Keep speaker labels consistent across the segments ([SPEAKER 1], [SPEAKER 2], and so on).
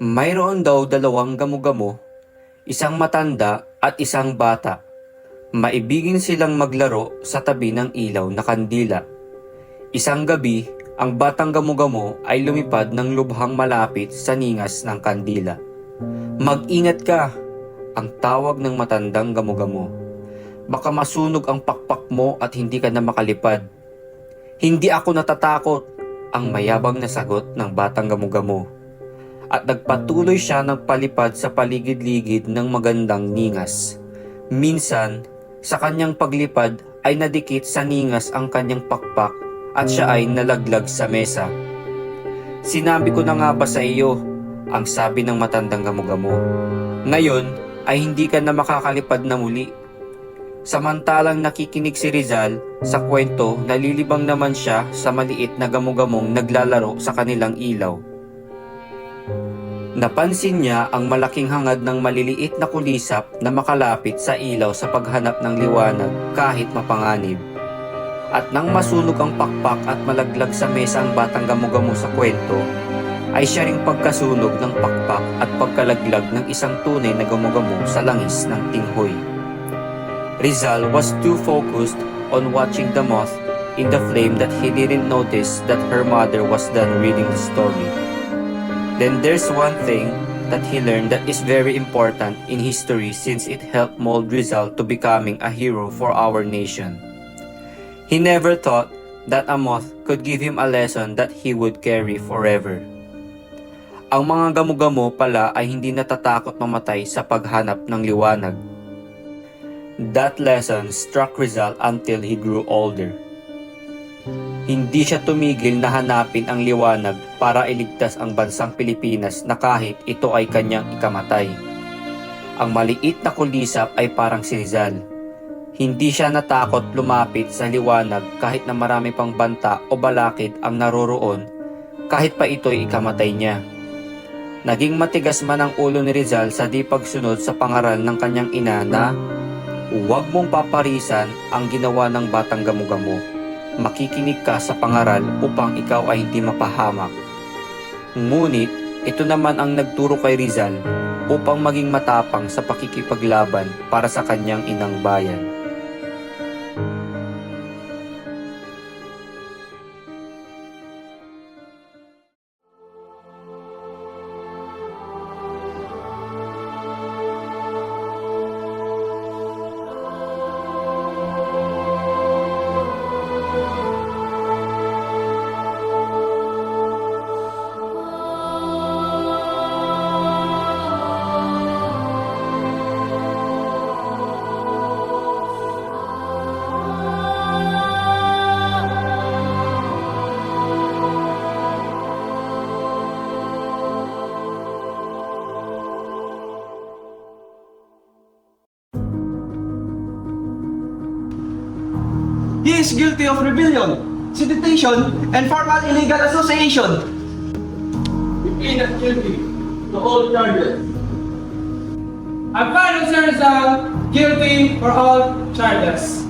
[SPEAKER 1] Mayroon daw dalawang gamo-gamo, isang matanda at isang bata. Maibigin silang maglaro sa tabi ng ilaw na kandila. Isang gabi, ang batang gamo-gamo ay lumipad ng lubhang malapit sa ningas ng kandila. "Mag-ingat ka!" ang tawag ng matandang gamo-gamo. "Baka masunog ang pakpak mo at hindi ka na makalipad." "Hindi ako natatakot," ang mayabang na sagot ng batang gamo-gamo. At nagpatuloy siya ng palipad sa paligid-ligid ng magandang ningas. Minsan, sa kanyang paglipad ay nadikit sa ningas ang kanyang pakpak at siya ay nalaglag sa mesa. "Sinabi ko na nga ba sa iyo?" ang sabi ng matandang gamo-gamo. "Ngayon ay hindi ka na makakalipad na muli." Samantalang nakikinig si Rizal sa kwento, nalilibang naman siya sa maliit na gamo-gamong naglalaro sa kanilang ilaw. Napansin niya ang malaking hangad ng maliliit na kulisap na makalapit sa ilaw sa paghanap ng liwanag kahit mapanganib. At nang masunog ang pakpak at malaglag sa mesa ang batang gamo-gamo sa kwento, ay siya ring pagkasunog ng pakpak at pagkalaglag ng isang tunay na gamo-gamo sa langis ng tinghoy. Rizal was too focused on watching the moth in the flame that he didn't notice that her mother was done reading the story. Then there's one thing that he learned that is very important in history since it helped mold Rizal to becoming a hero for our nation. He never thought that a moth could give him a lesson that he would carry forever. Ang mga gamo-gamo pala ay hindi natatakot mamatay sa paghanap ng liwanag. That lesson struck Rizal until he grew older. Hindi siya tumigil na hanapin ang liwanag para iligtas ang bansang Pilipinas na kahit ito ay kanyang ikamatay. Ang maliit na kulisap ay parang si Rizal. Hindi siya natakot lumapit sa liwanag kahit na marami pang banta o balakid ang naroroon, kahit pa ito'y ikamatay niya. Naging matigas man ang ulo ni Rizal sa di pagsunod sa pangaral ng kanyang ina na, "Huwag mong paparisan ang ginawa ng batang gamo-gamo. Makikinig ka sa pangaral upang ikaw ay hindi mapahamak." Ngunit ito naman ang nagturo kay Rizal upang maging matapang sa pakikipaglaban para sa kanyang inang bayan.
[SPEAKER 2] He is guilty of rebellion, sedition, and formal illegal association.
[SPEAKER 3] You plead guilty to all charges. I find Sir Rizal guilty for all charges.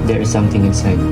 [SPEAKER 1] There is something inside.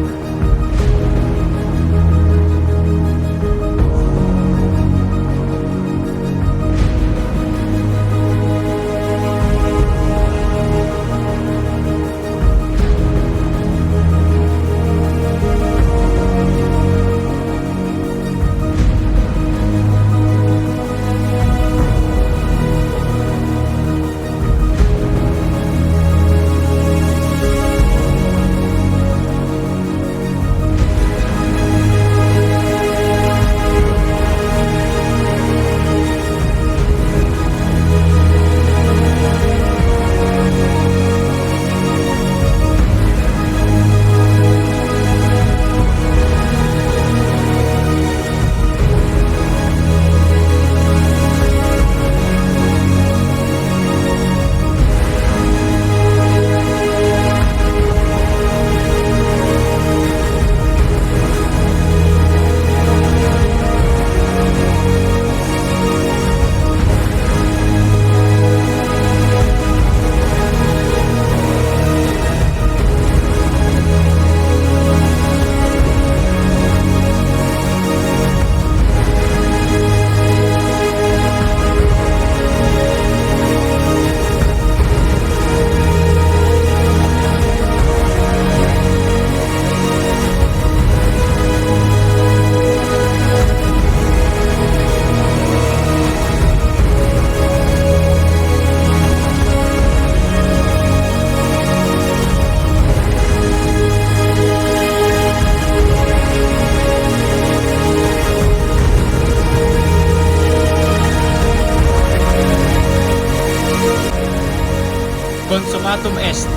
[SPEAKER 4] summatum est.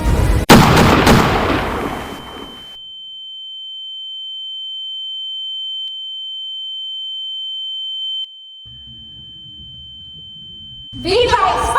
[SPEAKER 5] Viva Esparta!